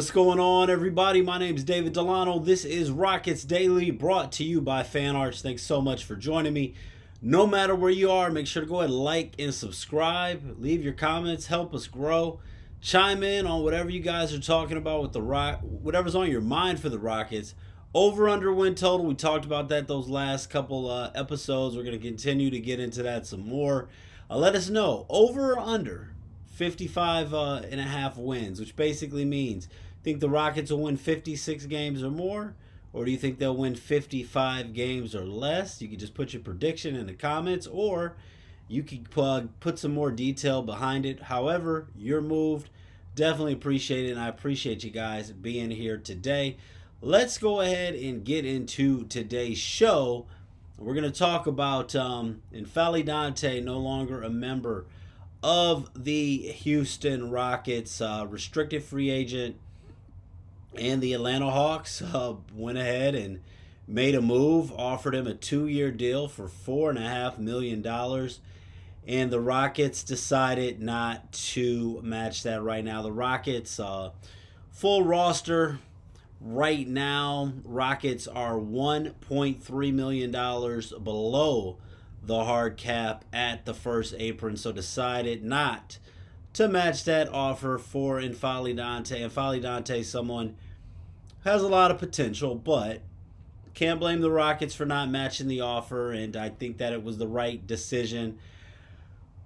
What's going on, everybody? My name is David Delano. This is Rockets Daily, brought to you by Fan Arts. Thanks so much for joining me. No matter where you are, make sure to go ahead and like and subscribe. Leave your comments, help us grow. Chime in on whatever you guys are talking about with the whatever's on your mind for the Rockets. Over under win total. We talked about that those last couple episodes. We're going to continue to get into that some more. Let us know over or under 55 and a half wins, which basically means think the Rockets will win 56 games or more, or do you think they'll win 55 games or less? You can just put your prediction in the comments, or you can put some more detail behind it. However you're moved, definitely appreciate it, and I appreciate you guys being here today. Let's go ahead and get into today's show. We're going to talk about Dante, no longer a member of the Houston Rockets, restricted free agent, and the Atlanta Hawks went ahead and made a move, offered him a 2-year deal for $4.5 million, and the Rockets decided not to match that right now. The Rockets, full roster right now, Rockets are $1.3 million below the hard cap at the first apron, so decided not to match that offer for Dante. Dante, someone has a lot of potential, but can't blame the Rockets for not matching the offer, and I think that it was the right decision.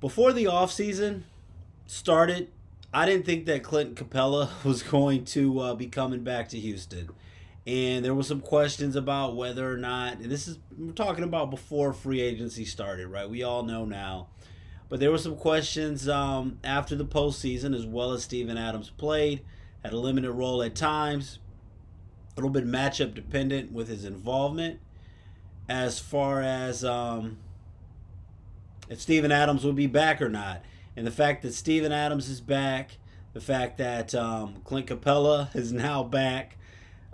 Before the offseason started, I didn't think that Clint Capella was going to be coming back to Houston. And there were some questions about whether or not, and we're talking about before free agency started, right? We all know now. But there were some questions after the postseason, as well as Steven Adams played, had a limited role at times, a little bit matchup dependent with his involvement, as far as if Steven Adams would be back or not. And the fact that Steven Adams is back, the fact that Clint Capella is now back,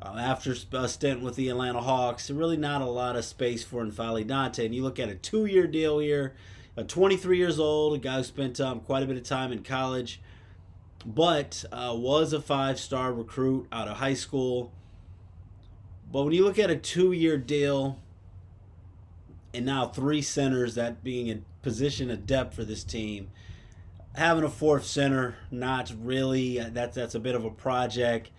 after a stint with the Atlanta Hawks, really not a lot of space for Dante. And you look at a 2-year deal here, 23 years old, a guy who spent quite a bit of time in college, but was a 5-star recruit out of high school. But when you look at a 2-year deal, and now 3 centers, that being a position of depth for this team, having a 4th center, not really, that's a bit of a project.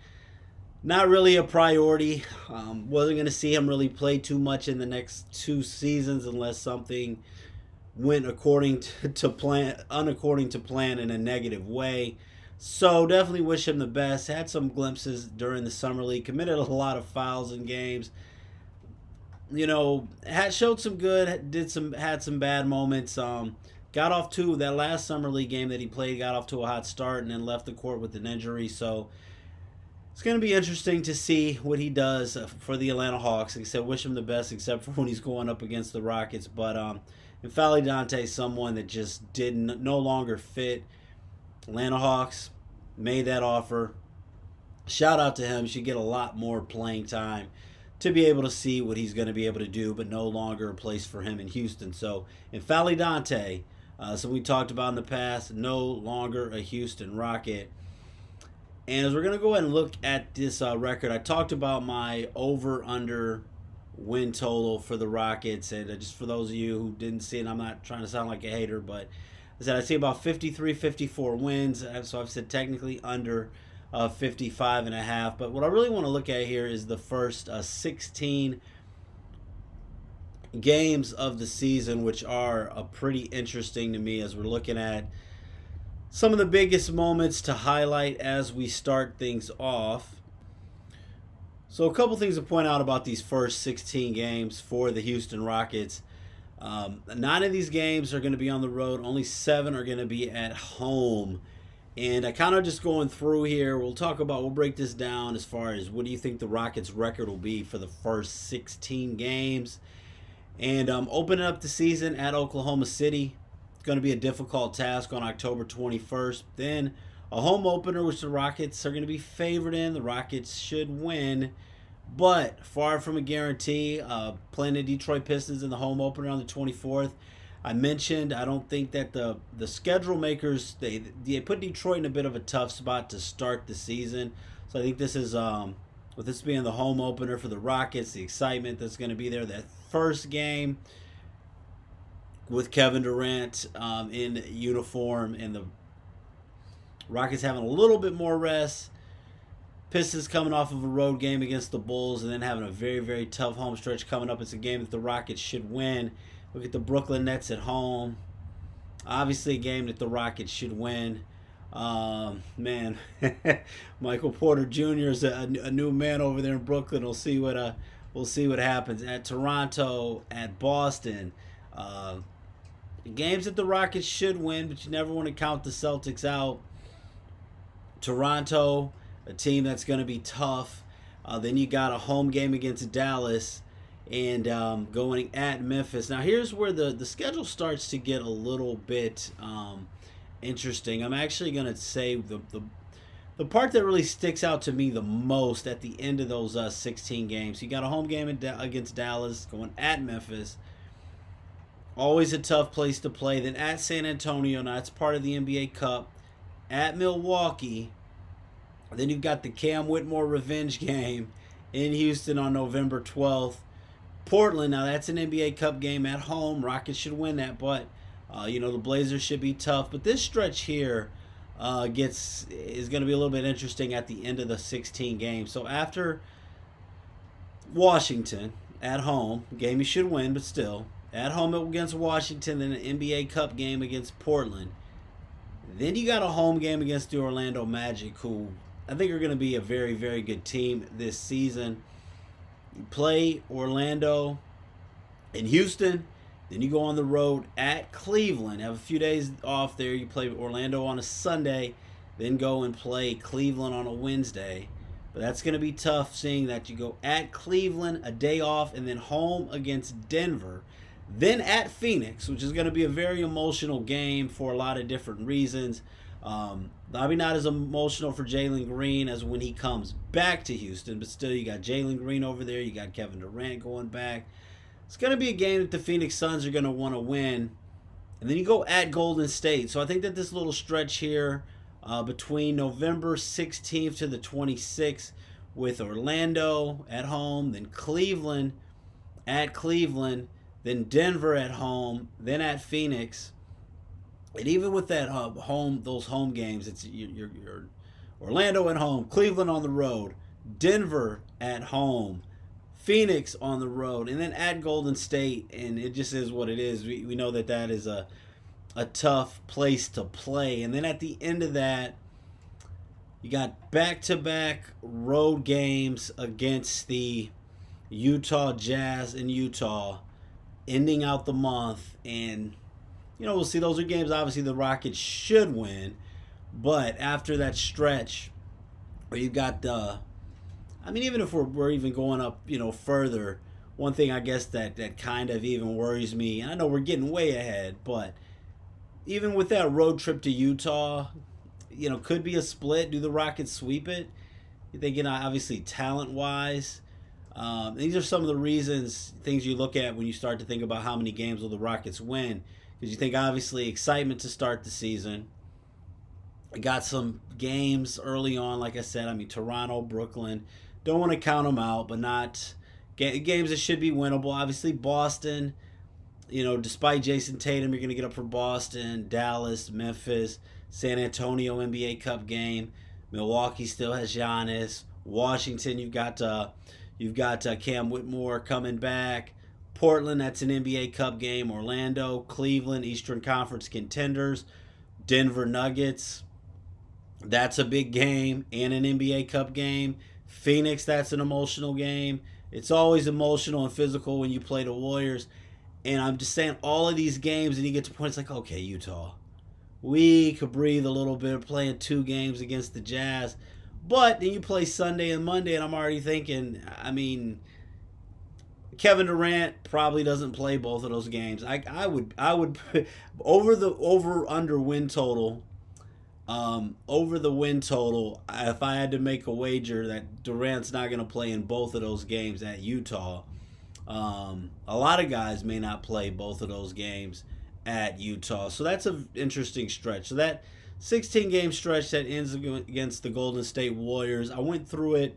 Not really a priority. Wasn't going to see him really play too much in the next 2 seasons unless something went unaccording to plan in a negative way. So definitely wish him the best. Had some glimpses during the summer league. Committed a lot of fouls in games. Had showed some good. Had some bad moments. Got off to that last summer league game that he played. Got off to a hot start and then left the court with an injury. So it's going to be interesting to see what he does for the Atlanta Hawks. Like I said, wish him the best, except for when he's going up against the Rockets. But Dante is someone that just no longer fit. Atlanta Hawks made that offer. Shout out to him. Should get a lot more playing time to be able to see what he's going to be able to do, but no longer a place for him in Houston. So Dante, so we talked about in the past, no longer a Houston Rocket. And as we're going to go ahead and look at this record, I talked about my over-under win total for the Rockets. And just for those of you who didn't see it, I'm not trying to sound like a hater, but I said I see about 53, 54 wins. So I've said technically under 55 and a half. But what I really want to look at here is the first 16 games of the season, which are pretty interesting to me as we're looking at some of the biggest moments to highlight as we start things off. So a couple things to point out about these first 16 games for the Houston Rockets. 9 of these games are going to be on the road. Only 7 are going to be at home. And I kind of just going through here, we'll break this down as far as what do you think the Rockets' record will be for the first 16 games. And opening up the season at Oklahoma City. Going to be a difficult task on October 21st. Then a home opener, which the Rockets are going to be favored in. The Rockets should win, but far from a guarantee. Playing the Detroit Pistons in the home opener on the 24th. I mentioned I don't think that the schedule makers, they put Detroit in a bit of a tough spot to start the season. So I think this is with this being the home opener for the Rockets, the excitement that's going to be there. That first game with Kevin Durant in uniform, and the Rockets having a little bit more rest. Pistons coming off of a road game against the Bulls, and then having a very, very tough home stretch coming up. It's a game that the Rockets should win. Look at the Brooklyn Nets at home. Obviously, a game that the Rockets should win. Man, Michael Porter Jr. is a new man over there in Brooklyn. We'll see what happens at Toronto, at Boston. Games that the Rockets should win, but you never want to count the Celtics out. Toronto, a team that's going to be tough. Then you got a home game against Dallas, and going at Memphis. Now here's where the schedule starts to get a little bit interesting. I'm actually going to say the part that really sticks out to me the most at the end of those 16 games. You got a home game against Dallas, going at Memphis. Always a tough place to play. Then at San Antonio, now it's part of the NBA Cup. At Milwaukee. Then you've got the Cam Whitmore revenge game in Houston on November 12th. Portland, now that's an NBA Cup game at home. Rockets should win that, but the Blazers should be tough. But this stretch here is going to be a little bit interesting at the end of the 16 games. So after Washington at home, game you should win, but still at home against Washington, then an NBA Cup game against Portland. Then you got a home game against the Orlando Magic, who I think are going to be a very, very good team this season. You play Orlando in Houston, then you go on the road at Cleveland. Have a few days off there. You play Orlando on a Sunday, then go and play Cleveland on a Wednesday. But that's going to be tough, seeing that you go at Cleveland, a day off, and then home against Denver. Then at Phoenix, which is going to be a very emotional game for a lot of different reasons. Maybe not as emotional for Jalen Green as when he comes back to Houston, but still you got Jalen Green over there. You got Kevin Durant going back. It's going to be a game that the Phoenix Suns are going to want to win. And then you go at Golden State. So I think that this little stretch here between November 16th to the 26th with Orlando at home, then Cleveland at Cleveland, then Denver at home, then at Phoenix. And even with that those home games, it's you're Orlando at home, Cleveland on the road, Denver at home, Phoenix on the road, and then at Golden State. And it just is what it is. We know that is a tough place to play. And then at the end of that, you got back-to-back road games against the Utah Jazz in Utah, ending out the month. And we'll see. Those are games obviously the Rockets should win, but after that stretch where you got even if we're even going up further, one thing I guess that kind of even worries me, and I know we're getting way ahead, but even with that road trip to Utah, could be a split. Do the Rockets sweep it? You think, obviously talent wise, these are some of the things you look at when you start to think about how many games will the Rockets win. Because you think, obviously, excitement to start the season. We got some games early on, like I said. Toronto, Brooklyn. Don't want to count them out, but not games that should be winnable. Obviously, Boston, despite Jason Tatum, you're going to get up for Boston, Dallas, Memphis, San Antonio NBA Cup game. Milwaukee still has Giannis. Washington, you've got Cam Whitmore coming back. Portland, that's an NBA Cup game. Orlando, Cleveland, Eastern Conference contenders. Denver Nuggets, that's a big game and an NBA Cup game. Phoenix, that's an emotional game. It's always emotional and physical when you play the Warriors. And I'm just saying, all of these games, and you get to points like, okay, Utah, we could breathe a little bit playing 2 games against the Jazz. But then you play Sunday and Monday, and I'm already thinking, Kevin Durant probably doesn't play both of those games. I would over win total. Over the win total, if I had to make a wager that Durant's not going to play in both of those games at Utah, a lot of guys may not play both of those games at Utah. So that's an interesting stretch. So 16-game stretch that ends against the Golden State Warriors. I went through it,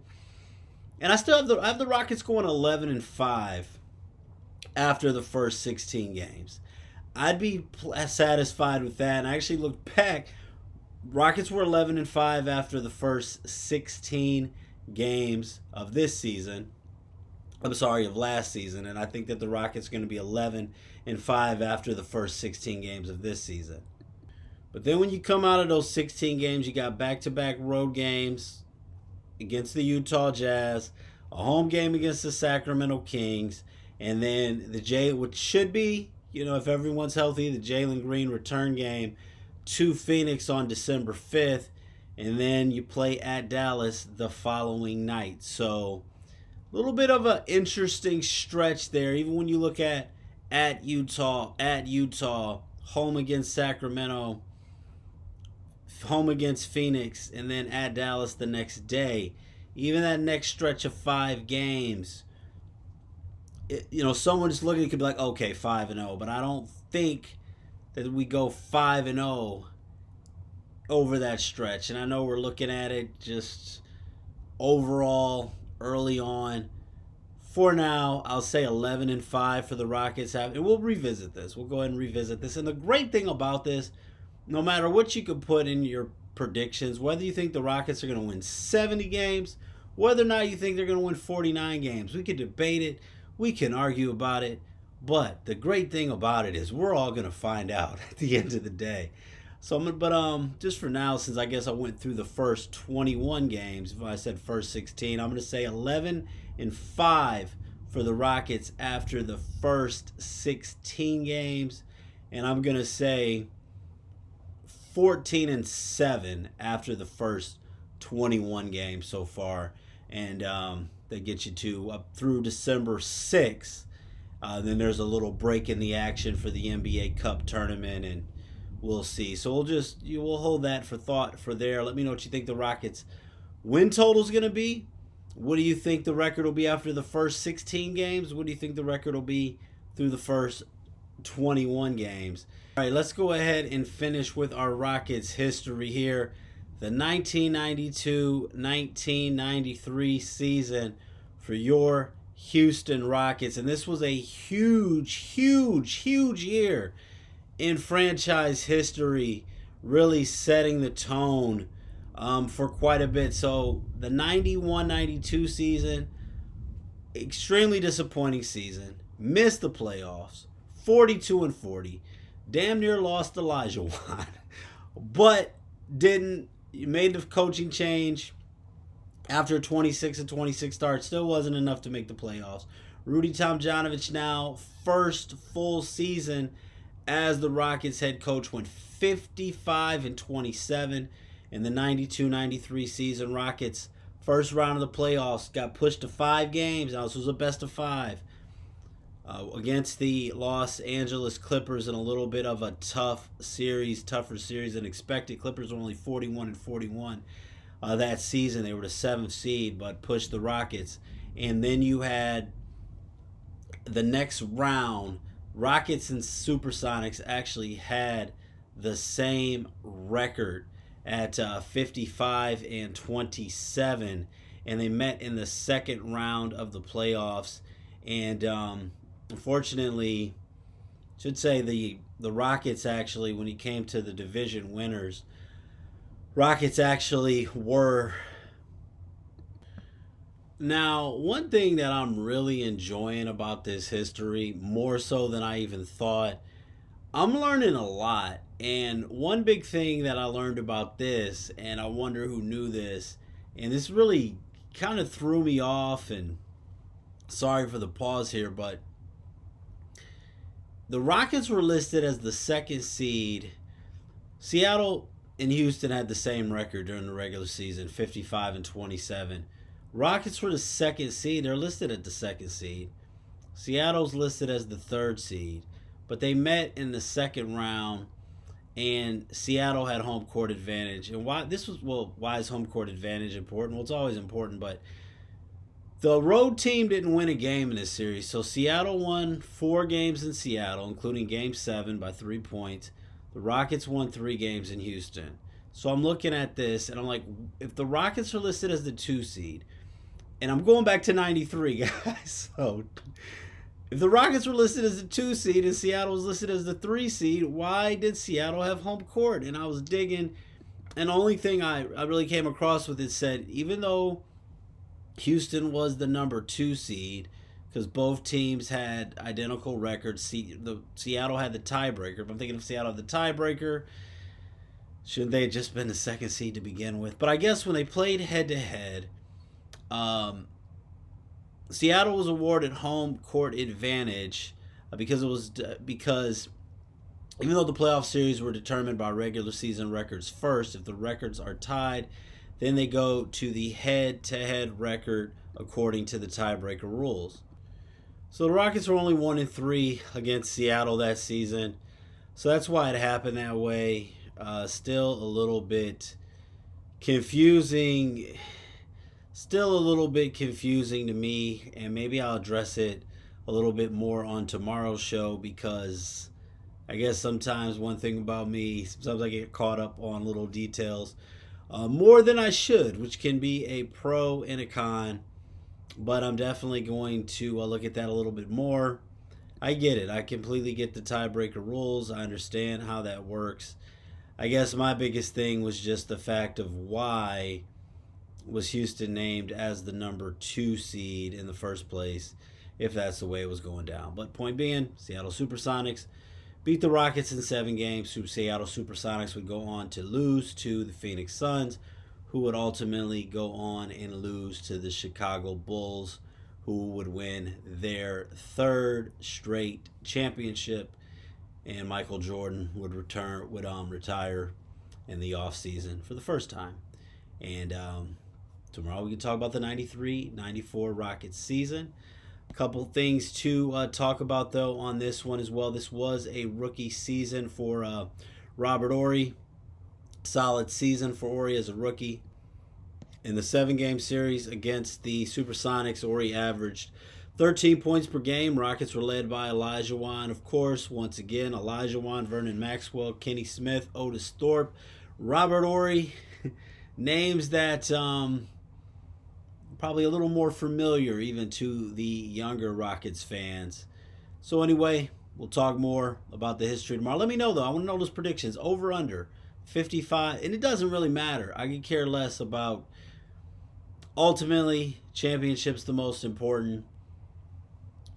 and I still have the Rockets going 11-5 after the first 16 games. I'd be satisfied with that. And I actually looked back. Rockets were 11-5 after the first 16 games of this season. Of last season. And I think that the Rockets are going to be 11-5 after the first 16 games of this season. But then when you come out of those 16 games, you got back-to-back road games against the Utah Jazz, a home game against the Sacramento Kings, and then which should be, if everyone's healthy, the Jalen Green return game to Phoenix on December 5th, and then you play at Dallas the following night. So a little bit of an interesting stretch there, even when you look at Utah, home against Sacramento, home against Phoenix, and then at Dallas the next day. Even that next stretch of 5 games, someone just looking could be like, okay, 5-0, but I don't think that we go 5-0 over that stretch. And I know we're looking at it just overall early on. For now, I'll say 11-5 for the Rockets. And we'll revisit this. We'll go ahead and revisit this. And the great thing about this, no matter what you could put in your predictions, whether you think the Rockets are going to win 70 games, whether or not you think they're going to win 49 games, we could debate it. We can argue about it. But the great thing about it is we're all going to find out at the end of the day. So, just for now, since I guess I went through the first 21 games, if I said first 16, I'm going to say 11-5 for the Rockets after the first 16 games. And I'm going to say 14-7 after the first 21 games so far. And that gets you to up through December 6th. Then there's a little break in the action for the NBA Cup tournament, and we'll see. So we'll hold that for thought for there. Let me know what you think the Rockets win total is going to be. What do you think the record will be after the first 16 games? What do you think the record will be through the first 21 games? All right, let's go ahead and finish with our Rockets history here. The 1992-1993 season for your Houston Rockets. And this was a huge year in franchise history, really setting the tone for quite a bit. So the 91-92 season, extremely disappointing season. Missed the playoffs, 42-40. Damn near lost Elijah Watt. But made the coaching change after a 26-26 start. Still wasn't enough to make the playoffs. Rudy Tomjanovich now, first full season as the Rockets head coach, went 55-27 in the 92-93 season. Rockets, first round of the playoffs, got pushed to 5 games. Now this was a best of 5 against the Los Angeles Clippers in a little bit of a tougher series than expected. Clippers were only 41-41 that season. They were the 7th seed, but pushed the Rockets. And then you had the next round. Rockets and Supersonics actually had the same record at 55-27, and they met in the second round of the playoffs. And unfortunately, should say the Rockets actually, when it came to the division winners, Rockets actually were. Now, one thing that I'm really enjoying about this history, more so than I even thought, I'm learning a lot. And one big thing that I learned about this, and I wonder who knew this, and this really kind of threw me off, and sorry for the pause here, but the Rockets were listed as the 2nd seed. Seattle and Houston had the same record during the regular season, 55-27. Rockets were the 2nd seed. They're listed at the 2nd seed. Seattle's listed as the 3rd seed. But they met in the second round, and Seattle had home court advantage. And why is home court advantage important? Well, it's always important, but the road team didn't win a game in this series. So Seattle won 4 games in Seattle, including Game 7 by 3 points. The Rockets won 3 games in Houston. So I'm looking at this and I'm like, if the Rockets are listed as the 2 seed, and I'm going back to 93, guys. So if the Rockets were listed as the 2 seed and Seattle was listed as the 3 seed, why did Seattle have home court? And I was digging, and the only thing I really came across with it said, even though Houston was the number 2 seed, because both teams had identical records, Seattle had the tiebreaker. If I'm thinking of Seattle had the tiebreaker, shouldn't they have just been the 2nd seed to begin with? But I guess when they played head-to-head, Seattle was awarded home court advantage because even though the playoff series were determined by regular season records first, if the records are tied, then they go to the head-to-head record according to the tiebreaker rules. So the Rockets were only 1-3 against Seattle that season, so that's why it happened that way. Still a little bit confusing. Still a little bit confusing to me, and maybe I'll address it a little bit more on tomorrow's show, because I guess sometimes one thing about me, sometimes I get caught up on little details more than I should, which can be a pro and a con, but I'm definitely going to look at that a little bit more. I get it. I completely get the tiebreaker rules. I understand how that works. I guess my biggest thing was just the fact of why was Houston named as the number 2 seed in the first place, if that's the way it was going down. But point being, Seattle Supersonics beat the Rockets in 7 games. Seattle Supersonics would go on to lose to the Phoenix Suns, who would ultimately go on and lose to the Chicago Bulls, who would win their 3rd straight championship, and Michael Jordan would retire in the offseason for the first time. And tomorrow we can talk about the 93-94 Rockets season. A couple things to talk about, though, on this one as well. This was a rookie season for Robert Horry. Solid season for Horry as a rookie. In the 7-game series against the Supersonics, Horry averaged 13 points per game. Rockets were led by Elijah Wan, of course. Once again, Elijah Wan, Vernon Maxwell, Kenny Smith, Otis Thorpe, Robert Horry. Names that probably a little more familiar even to the younger Rockets fans. So anyway, we'll talk more about the history tomorrow. Let me know, though. I want to know those predictions. Over, under, 55. And it doesn't really matter. I could care less about, ultimately, championship's the most important.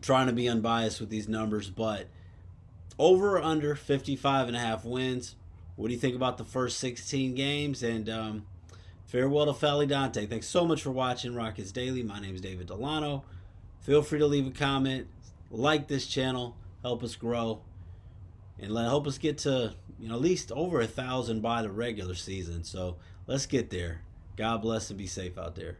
Trying to be unbiased with these numbers, but over or under 55.5 wins. What do you think about the first 16 games? And farewell to Fally Dante. Thanks so much for watching Rockets Daily. My name is David Delano. Feel free to leave a comment, like this channel, help us grow, and help us get to at least over 1,000 by the regular season. So let's get there. God bless and be safe out there.